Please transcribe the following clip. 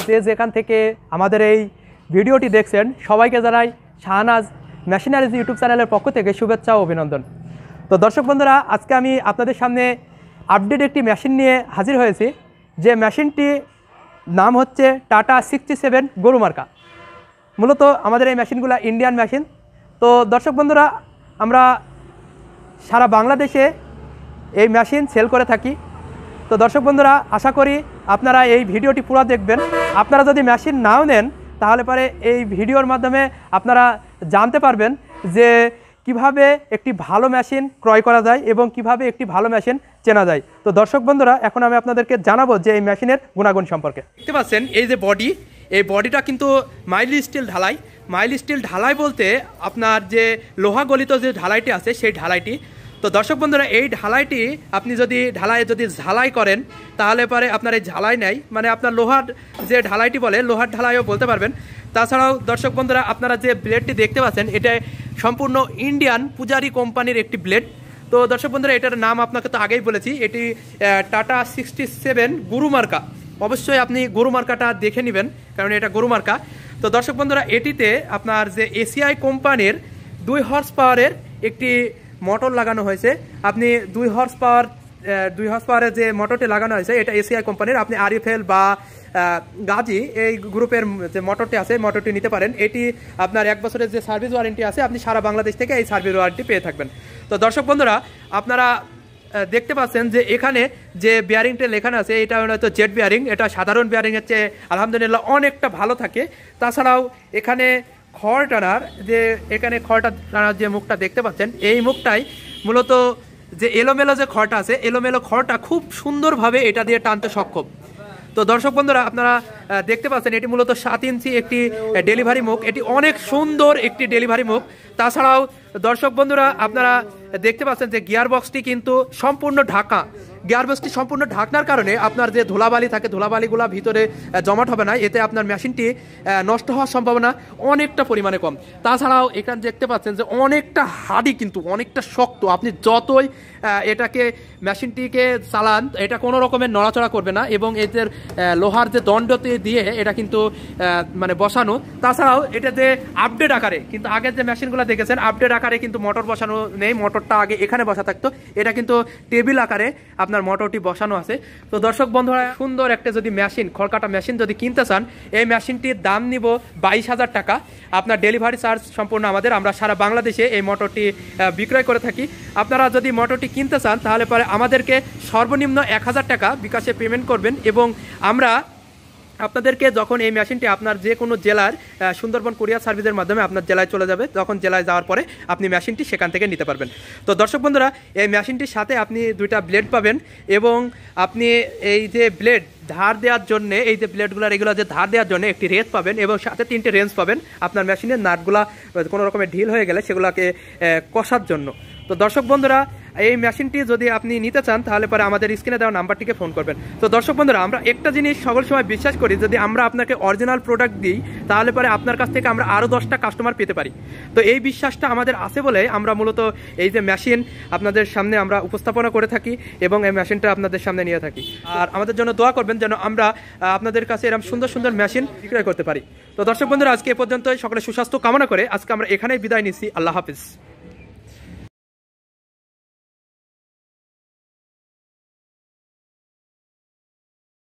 যে যেখান থেকে আমাদের এই ভিডিওটি দেখছেন সবাইকে জানাই শাহনাজ মেশিনারিজ ইউটিউব চ্যানেলের পক্ষ থেকে শুভেচ্ছা ও অভিনন্দন। তো দর্শক বন্ধুরা, আজকে আমি আপনাদের সামনে আপডেট একটি মেশিন নিয়ে হাজির হয়েছি। যে মেশিনটি নাম হচ্ছে টাটা 67 গরু মার্কা। মূলত আমাদের এই মেশিনগুলো ইন্ডিয়ান মেশিন। তো দর্শক বন্ধুরা, আমরা সারা বাংলাদেশে এই মেশিন সেল করে থাকি। তো দর্শক বন্ধুরা, আশা করি আপনারা এই ভিডিওটি পুরো দেখবেন। আপনারা যদি মেশিন নাও নেন তাহলে পরে এই ভিডিওর মাধ্যমে আপনারা জানতে পারবেন যে কিভাবে একটি ভালো মেশিন ক্রয় করা যায় এবং কিভাবে একটি ভালো মেশিন চেনা যায়। তো দর্শক বন্ধুরা, এখন আমি আপনাদেরকে জানাবো যে এই মেশিনের গুণাগুণ সম্পর্কে। দেখতে পাচ্ছেন এই যে বডি, এই বডিটা কিন্তু মাইল্ড স্টিল ঢালাই। মাইল্ড স্টিল ঢালাই বলতে আপনার যে লোহা গলিত যে ঢালাইটি আছে সেই ঢালাইটি। তো দর্শক বন্ধুরা, এই ঢালাইটি আপনি যদি ঝালাই করেন তাহলে পরে আপনার এই ঝালাই নেই, মানে আপনার লোহার যে ঢালাইটি বলে লোহার ঢালাইও বলতে পারবেন। তাছাড়াও দর্শক বন্ধুরা, আপনারা যে ব্লেডটি দেখতে পাচ্ছেন এটা সম্পূর্ণ ইন্ডিয়ান পূজারি কোম্পানির একটি ব্লেড। তো দর্শক বন্ধুরা, এটার নাম আপনাকে তো আগেই বলেছি, এটি টাটা 67 গরু মার্কা। অবশ্যই আপনি গরু মার্কাটা দেখে নেবেন, কারণ এটা গরু মার্কা। তো দর্শক বন্ধুরা, এটিতে আপনার যে এসিআই কোম্পানির 2 হর্স পাওয়ারের একটি মোটর লাগানো হয়েছে। আপনি 2 হর্স পাওয়ারের যে মোটরটি লাগানো হয়েছে এটা এসিআই কোম্পানির। আপনি আরএফএল বা গাজি এই গ্রুপের যে মোটরটি আছে মোটরটি নিতে পারেন। এটি আপনার 1 বছরের যে সার্ভিস ওয়ারেন্টি আছে, আপনি সারা বাংলাদেশ থেকে এই সার্ভিস ওয়ারেন্টি পেয়ে থাকবেন। তো দর্শক বন্ধুরা, আপনারা দেখতে পাচ্ছেন যে এখানে যে বিয়ারিংটা লেখানো আছে এটা হয়তো জেট বিয়ারিং। এটা সাধারণ বিয়ারিংয়ের চেয়ে আলহামদুলিল্লাহ অনেকটা ভালো থাকে। তাছাড়াও এখানে খড় টানার যে মুখটা দেখতে পাচ্ছেন, এই মুখটাই মূলত যে এলোমেলো যে খড়টা আছে, এলোমেলো খড়টা খুব সুন্দরভাবে এটা দিয়ে টানতে সক্ষম। তো দর্শক বন্ধুরা, আপনারা দেখতে পাচ্ছেন এটি মূলত 7 ইঞ্চি একটি ডেলিভারি মুখ। এটি অনেক সুন্দর একটি ডেলিভারি মুখ। তাছাড়াও দর্শক বন্ধুরা, আপনারা দেখতে পাচ্ছেন যে গিয়ার বক্সটি কিন্তু সম্পূর্ণ ঢাকা। গিয়ার বক্সটি সম্পূর্ণ ঢাকনার কারণে আপনার যে ধুলাবালি থাকে ধুলাবালিগুলো ভিতরে জমাট হবে না, এতে আপনার মেশিনটি নষ্ট হওয়ার সম্ভাবনা অনেকটা পরিমাণে কম। তাছাড়াও এখানে দেখতে পাচ্ছেন যে অনেকটা হার্ডি, কিন্তু অনেকটা শক্ত। আপনি যতই এটাকে মেশিনটিকে চালান এটা কোনো রকমের নড়াচড়া করবে না, এবং এদের লোহার যে দণ্ডতে দিয়ে এটা কিন্তু মানে বসানো। তাছাড়াও এটা যে আপডেট আকারে, কিন্তু আগের যে মেশিনগুলো দেখেছেন আপডেট আকারে কিন্তু মোটর বসানো নেই, মোটরটা আগে এখানে বসা থাকতো। এটা কিন্তু টেবিল আকারে আপনার মোটরটি বসানো আছে। তো দর্শক বন্ধুরা, সুন্দর একটা যদি মেশিন, খড়কাটা মেশিন যদি কিনতে চান, এই মেশিনটির দাম নিব 22,000 টাকা। আপনার ডেলিভারি চার্জ সম্পূর্ণ আমাদের। আমরা সারা বাংলাদেশে এই মোটরটি বিক্রয় করে থাকি। আপনারা যদি মোটরটি কিনতে চান তাহলে পরে আমাদেরকে সর্বনিম্ন 1000 টাকা বিকাশে পেমেন্ট করবেন, এবং আমরা আপনাদেরকে যখন এই মেশিনটি আপনার যে কোনো জেলার সুন্দরবন কুরিয়ার সার্ভিসের মাধ্যমে আপনার জেলায় চলে যাবে, তখন জেলায় যাওয়ার পরে আপনি মেশিনটি সেখান থেকে নিতে পারবেন। তো দর্শক বন্ধুরা, এই মেশিনটির সাথে আপনি 2টা ব্লেড পাবেন, এবং আপনি এই যে ব্লেড ধার দেওয়ার জন্য, এই যে ব্লেডগুলো রেগুলার যে ধার দেওয়ার জন্য একটি রেঞ্জ পাবেন, এবং সাথে 3টে রেঞ্জ পাবেন আপনার মেশিনের নাটগুলা কোনো রকমের ঢিল হয়ে গেলে সেগুলোকে কষার জন্য। তো দর্শক বন্ধুরা, এই মেশিনটি যদি আপনি নিতে চান তাহলে পরে আমাদের স্ক্রিনে দেওয়া নাম্বারটিকে ফোন করবেন। তো দর্শক বন্ধুরা, আমরা একটা জিনিস সকল সময় বিশ্বাস করি, যদি আমরা আপনাকে অরিজিনাল প্রোডাক্ট দিই তাহলে পরে আপনার কাছ থেকে আমরা আরও 10টা কাস্টমার পেতে পারি। তো এই বিশ্বাসটা আমাদের আছে বলে আমরা মূলত এই যে মেশিন আপনাদের সামনে আমরা উপস্থাপনা করে থাকি, এবং এই মেশিনটা আপনাদের সামনে নিয়ে থাকি। আর আমাদের জন্য দোয়া করবেন যেন আমরা আপনাদের কাছে এরকম সুন্দর সুন্দর মেশিন বিক্রয় করতে পারি। তো দর্শক বন্ধুরা, আজকে এ পর্যন্তই। সকলে সুস্বাস্থ্য কামনা করে আজকে আমরা এখানেই বিদায় নিচ্ছি। আল্লাহ হাফিজ।